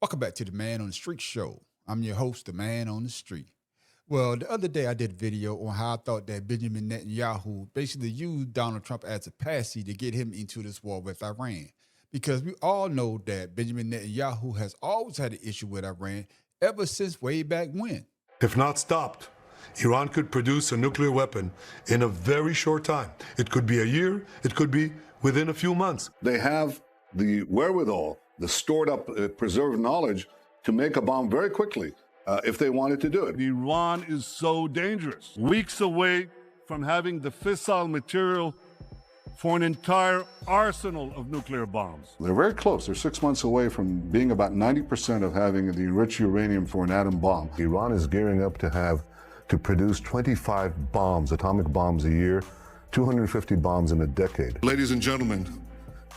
Welcome back to the Man on the Street show. I'm your host, the Man on the Street. Well, the other day I did a video on how I thought that Benjamin Netanyahu basically used Donald Trump as a patsy to get him into this war with Iran. Because we all know that Benjamin Netanyahu has always had an issue with Iran ever since way back when. If not stopped, Iran could produce a nuclear weapon in a very short time. It could be a year, it could be within a few months. They have the wherewithal, the stored up, preserved knowledge to make a bomb very quickly if they wanted to do it. Iran is so dangerous. Weeks away from having the fissile material for an entire arsenal of nuclear bombs. They're very close. They're 6 months away from being about 90% of having the enriched uranium for an atom bomb. Iran is gearing up to produce 25 bombs, atomic bombs a year, 250 bombs in a decade. Ladies and gentlemen,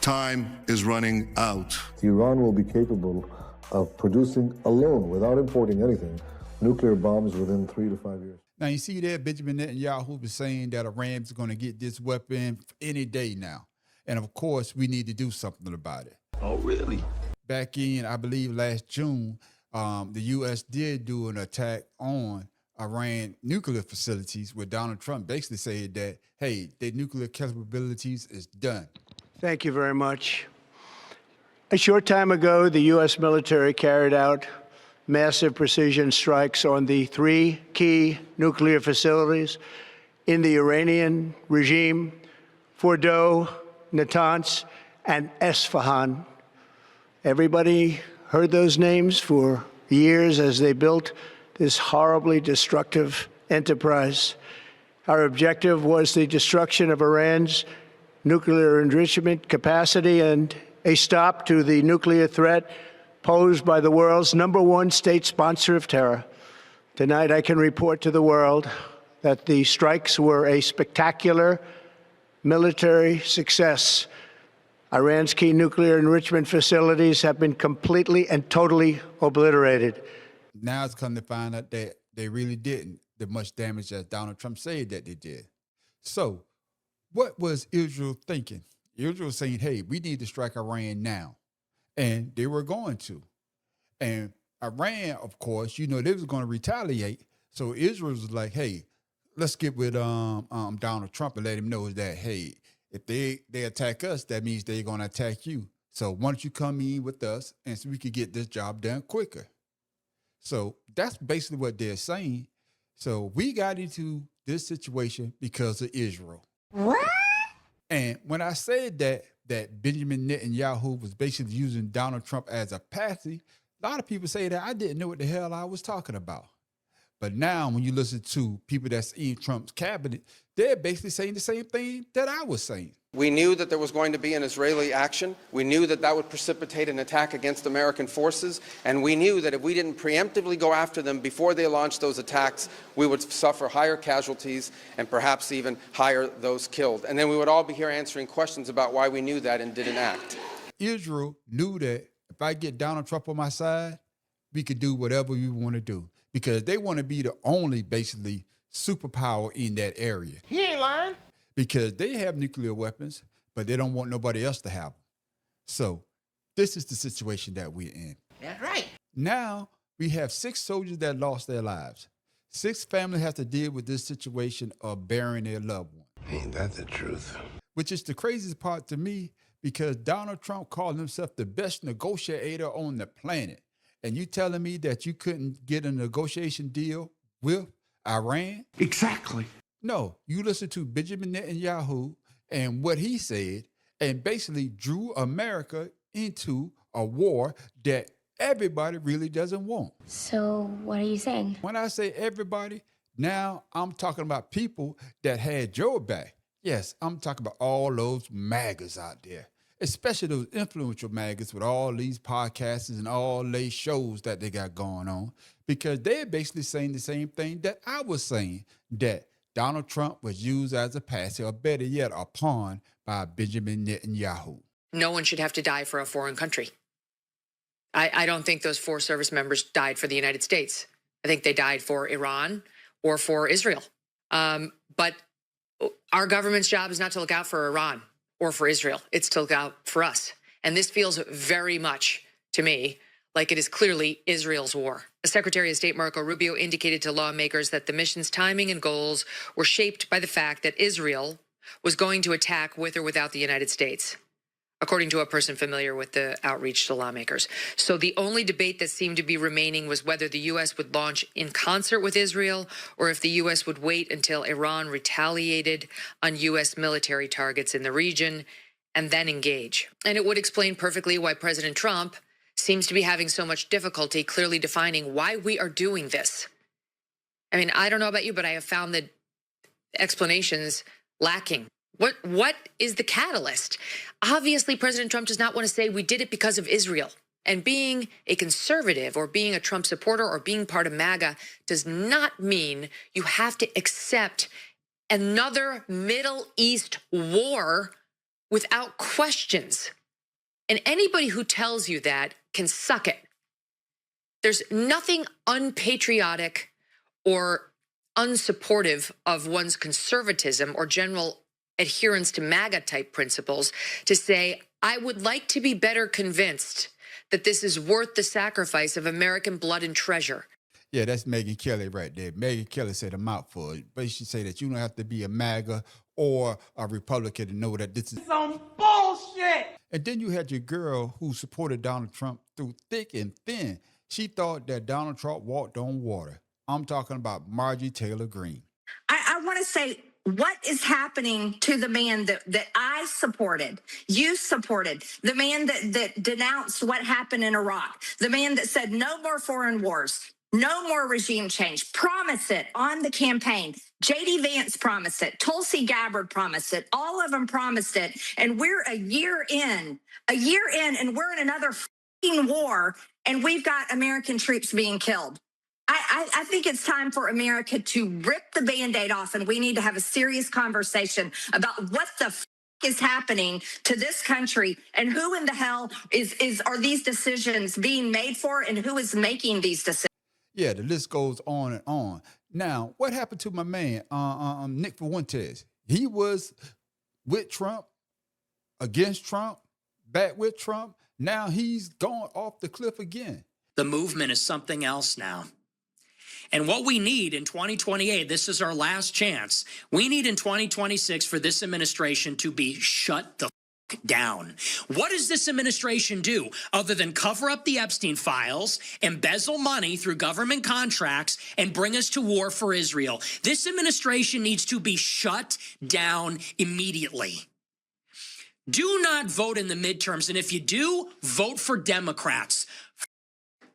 time is running out. Iran will be capable of producing alone, without importing anything, nuclear bombs within 3 to 5 years. Now, you see there, Benjamin Netanyahu was saying that Iran is going to get this weapon any day now. And of course, we need to do something about it. Oh, really? Back in, I believe, last June, the U.S. did do an attack on Iran nuclear facilities where Donald Trump basically said that, hey, their nuclear capabilities is done. Thank you very much. A short time ago, the U.S. military carried out massive precision strikes on the 3 key nuclear facilities in the Iranian regime: Fordow, Natanz, and Esfahan. Everybody heard those names for years as they built this horribly destructive enterprise. Our objective was the destruction of Iran's nuclear enrichment capacity and a stop to the nuclear threat posed by the world's #1 state sponsor of terror. Tonight, I can report to the world that the strikes were a spectacular military success. Iran's key nuclear enrichment facilities have been completely and totally obliterated. Now it's come to find out that they really didn't do much damage as Donald Trump said that they did. So what was Israel thinking? Israel was saying, hey, we need to strike Iran now. And they were going to. And Iran, of course, they was going to retaliate. So Israel was like, hey, let's get with Donald Trump and let him know that, hey, if they attack us, that means they're going to attack you. So why don't you come in with us and so we could get this job done quicker? So that's basically what they're saying. So we got into this situation because of Israel. What? And when I said that Benjamin Netanyahu was basically using Donald Trump as a patsy, a lot of people say that I didn't know what the hell I was talking about. But now when you listen to people that's in Trump's cabinet, they're basically saying the same thing that I was saying. We knew that there was going to be an Israeli action. We knew that that would precipitate an attack against American forces. And we knew that if we didn't preemptively go after them before they launched those attacks, we would suffer higher casualties and perhaps even higher those killed. And then we would all be here answering questions about why we knew that and didn't act. Israel knew that if I get Donald Trump on my side, we could do whatever we want to do because they want to be the only basically superpower in that area. He ain't lying. Because they have nuclear weapons, but they don't want nobody else to have them. So this is the situation that we're in. That's right. Now we have 6 soldiers that lost their lives. 6 families have to deal with this situation of burying their loved one. Ain't that the truth? Which is the craziest part to me because Donald Trump called himself the best negotiator on the planet. And you telling me that you couldn't get a negotiation deal with Iran? Exactly. No, you listen to Benjamin Netanyahu and what he said and basically drew America into a war that everybody really doesn't want. So what are you saying? When I say everybody, now I'm talking about people that had Joe back. Yes, I'm talking about all those MAGAs out there, especially those influential MAGAs with all these podcasts and all these shows that they got going on, because they're basically saying the same thing that I was saying, that Donald Trump was used as a patsy, or better yet, a pawn by Benjamin Netanyahu. No one should have to die for a foreign country. I don't think those 4 service members died for the United States. I think they died for Iran or for Israel. But our government's job is not to look out for Iran or for Israel. It's to look out for us. And this feels very much, to me, like it is clearly Israel's war. Secretary of State Marco Rubio indicated to lawmakers that the mission's timing and goals were shaped by the fact that Israel was going to attack with or without the United States, according to a person familiar with the outreach to lawmakers. So the only debate that seemed to be remaining was whether the U.S. would launch in concert with Israel or if the U.S. would wait until Iran retaliated on U.S. military targets in the region and then engage. And it would explain perfectly why President Trump seems to be having so much difficulty clearly defining why we are doing this. I mean, I don't know about you, but I have found the explanations lacking. What is the catalyst? Obviously, President Trump does not want to say we did it because of Israel. And being a conservative or being a Trump supporter or being part of MAGA does not mean you have to accept another Middle East war without questions. And anybody who tells you that can suck it. There's nothing unpatriotic or unsupportive of one's conservatism or general adherence to MAGA type principles to say, I would like to be better convinced that this is worth the sacrifice of American blood and treasure. Yeah, that's Megyn Kelly right there. Megyn Kelly said a mouthful, but she said that you don't have to be a MAGA or a Republican to know that this is some bullshit. And then you had your girl who supported Donald Trump through thick and thin. She thought that Donald Trump walked on water. I'm talking about Marjorie Taylor Greene. I want to say, what is happening to the man that I supported, you supported, the man that denounced what happened in Iraq, the man that said no more foreign wars, no more regime change, promised it on the campaign. J.D. Vance promised it. Tulsi Gabbard promised it. All of them promised it. And we're a year in, and we're in another fucking war, and we've got American troops being killed. I think it's time for America to rip the Band-Aid off, and we need to have a serious conversation about what the is happening to this country and who in the hell are these decisions being made for, and who is making these decisions. Yeah, the list goes on and on. Now, what happened to my man, Nick Fuentes? He was with Trump, against Trump, back with Trump. Now he's gone off the cliff again. The movement is something else now. And what we need in 2028, this is our last chance. We need in 2026 for this administration to be shut the f down. What does this administration do other than cover up the Epstein files, embezzle money through government contracts, and bring us to war for Israel? This administration needs to be shut down immediately. Do not vote in the midterms. And if you do, vote for Democrats.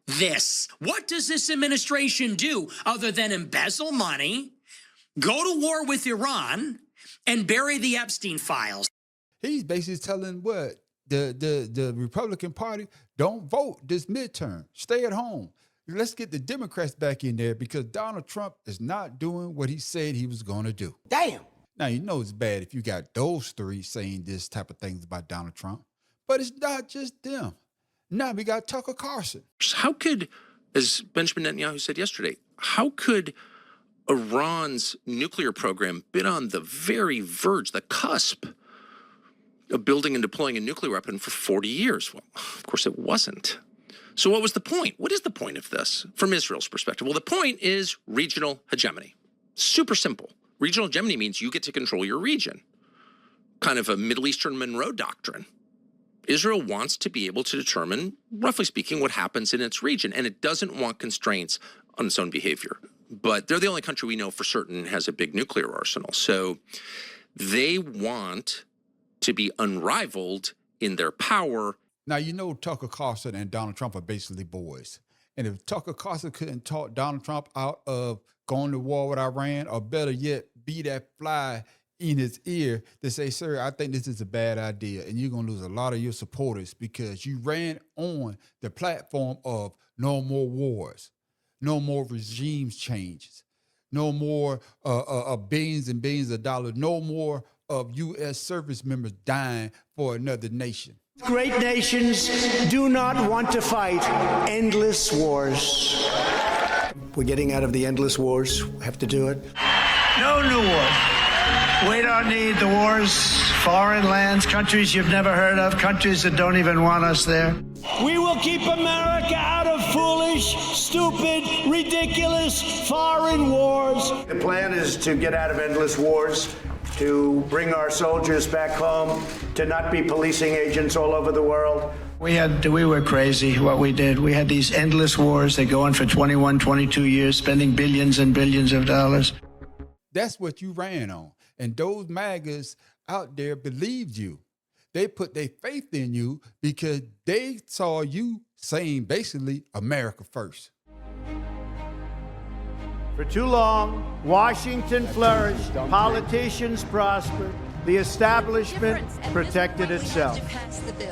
This. What does this administration do other than embezzle money, go to war with Iran, and bury the Epstein files? He's basically telling what? The Republican Party, don't vote this midterm. Stay at home. Let's get the Democrats back in there because Donald Trump is not doing what he said he was going to do. Damn. Now, you know it's bad if you got those three saying this type of things about Donald Trump, but it's not just them. Now we got Tucker Carlson. How could, as Benjamin Netanyahu said yesterday, how could Iran's nuclear program been on the very verge, the cusp of building and deploying a nuclear weapon for 40 years? Well, of course it wasn't. So what was the point? What is the point of this from Israel's perspective? Well, the point is regional hegemony. Super simple. Regional hegemony means you get to control your region. Kind of a Middle Eastern Monroe doctrine. Israel wants to be able to determine, roughly speaking, what happens in its region, and it doesn't want constraints on its own behavior. But they're the only country we know for certain has a big nuclear arsenal. So they want to be unrivaled in their power. Now, you know Tucker Carlson and Donald Trump are basically boys. And if Tucker Carlson couldn't talk Donald Trump out of going to war with Iran, or better yet, be that fly in his ear to say, sir, I think this is a bad idea, and you're going to lose a lot of your supporters because you ran on the platform of no more wars, no more regimes changes, no more billions and billions of dollars, no more of U.S. service members dying for another nation. Great nations do not want to fight endless wars. We're getting out of the endless wars. We have to do it. No new wars. We don't need the wars, foreign lands, countries you've never heard of, countries that don't even want us there. We will keep America out of foolish, stupid, ridiculous foreign wars. The plan is to get out of endless wars, to bring our soldiers back home, to not be policing agents all over the world. We were crazy what we did. We had these endless wars that go on for 21, 22 years, spending billions and billions of dollars. That's what you ran on. And those MAGAs out there believed you. They put their faith in you because they saw you saying basically America first. For too long, Washington flourished, politicians prospered, the establishment protected itself,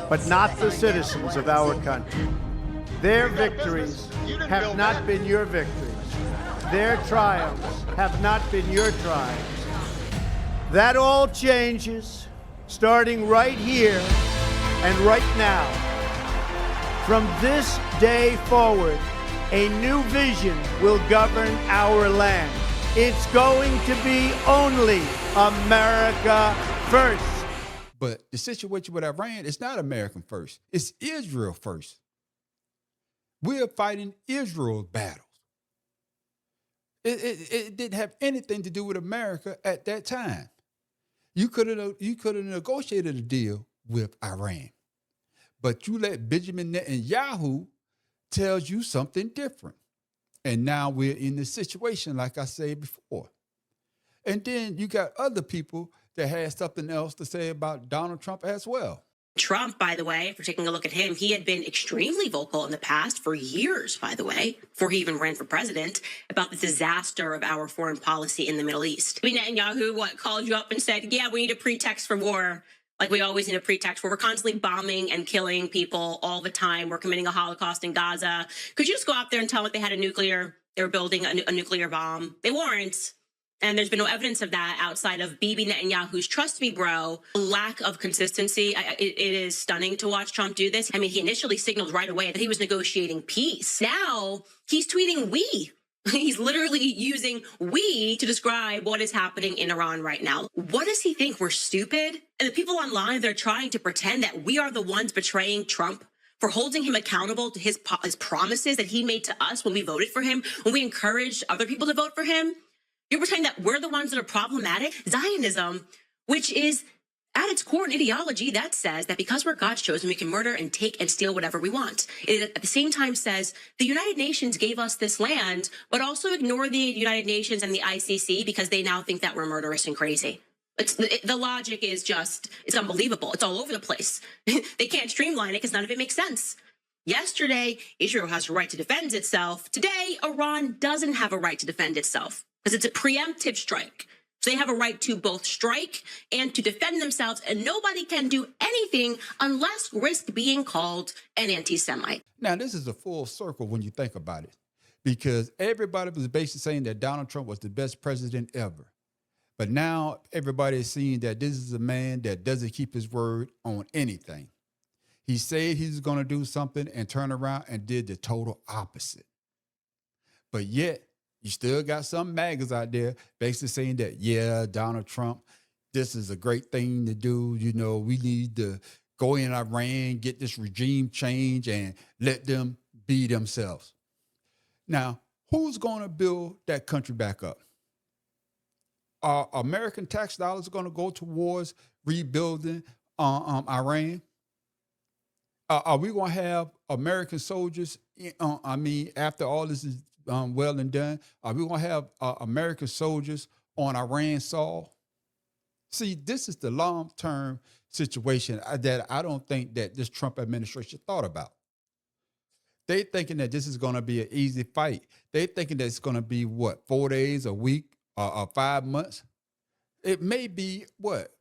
but not the citizens of our country. Their victories have not been your victories. Their triumphs have not been your triumphs. That all changes starting right here and right now. From this day forward, a new vision will govern our land. It's going to be only America first. But the situation with Iran is not American first. It's Israel first. We're fighting Israel's battles. It didn't have anything to do with America at that time. You could have negotiated a deal with Iran, but you let Benjamin Netanyahu tell you something different. And now we're in this situation, like I said before. And then you got other people that had something else to say about Donald Trump as well. Trump, by the way, if we're taking a look at him, he had been extremely vocal in the past for years, by the way, before he even ran for president, about the disaster of our foreign policy in the Middle East. Netanyahu, called you up and said, yeah, we need a pretext for war. Like we always need a pretext where we're constantly bombing and killing people all the time. We're committing a Holocaust in Gaza. Could you just go out there and tell them they were building a nuclear bomb? They weren't. And there's been no evidence of that outside of Bibi Netanyahu's trust me, bro. Lack of consistency. It is stunning to watch Trump do this. I mean, he initially signaled right away that he was negotiating peace. Now he's tweeting we. He's literally using we to describe what is happening in Iran right now. What does he think? We're stupid? And the people online, they're trying to pretend that we are the ones betraying Trump for holding him accountable to his promises that he made to us when we voted for him, when we encouraged other people to vote for him. You're pretending that we're the ones that are problematic. Zionism, which is at its core an ideology that says that because we're God's chosen, we can murder and take and steal whatever we want. It at the same time says the United Nations gave us this land, but also ignore the United Nations and the ICC because they now think that we're murderous and crazy. The logic is just, it's unbelievable. It's all over the place. They can't streamline it because none of it makes sense. Yesterday, Israel has a right to defend itself. Today, Iran doesn't have a right to defend itself because it's a preemptive strike. So they have a right to both strike and to defend themselves, and nobody can do anything unless risk being called an anti-Semite. Now, this is a full circle when you think about it, because everybody was basically saying that Donald Trump was the best president ever. But now everybody is seeing that this is a man that doesn't keep his word on anything. He said he's going to do something and turn around and did the total opposite. But yet, you still got some MAGAs out there basically saying that, yeah, Donald Trump, this is a great thing to do. You know, we need to go in Iran, get this regime change, and let them be themselves. Now, who's going to build that country back up? Are American tax dollars going to go towards rebuilding Iran? Are we going to have American soldiers, after all this is well and done, are we going to have American soldiers on Iran's soil? See, this is the long-term situation that I don't think that this Trump administration thought about. They thinking that this is going to be an easy fight. They thinking that it's going to be, 4 days, a week, or 5 months? It may be,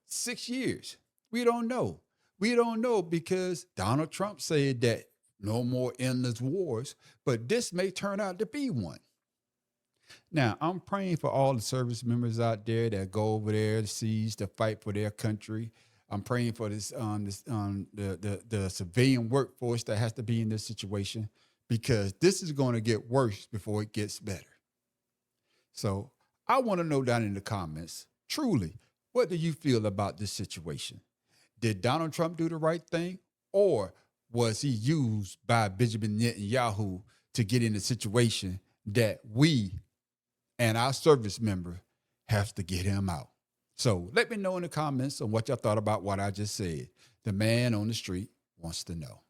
6 years? We don't know. We don't know because Donald Trump said that no more endless wars, but this may turn out to be one. Now, I'm praying for all the service members out there that go over there overseas to fight for their country. I'm praying for the civilian workforce that has to be in this situation because this is going to get worse before it gets better. So I want to know down in the comments, truly, What do you feel about this situation? Did Donald Trump do the right thing, or was he used by Benjamin Netanyahu to get in a situation that we and our service member have to get him out? So let me know in the comments on what y'all thought about what I just said. The man on the street wants to know.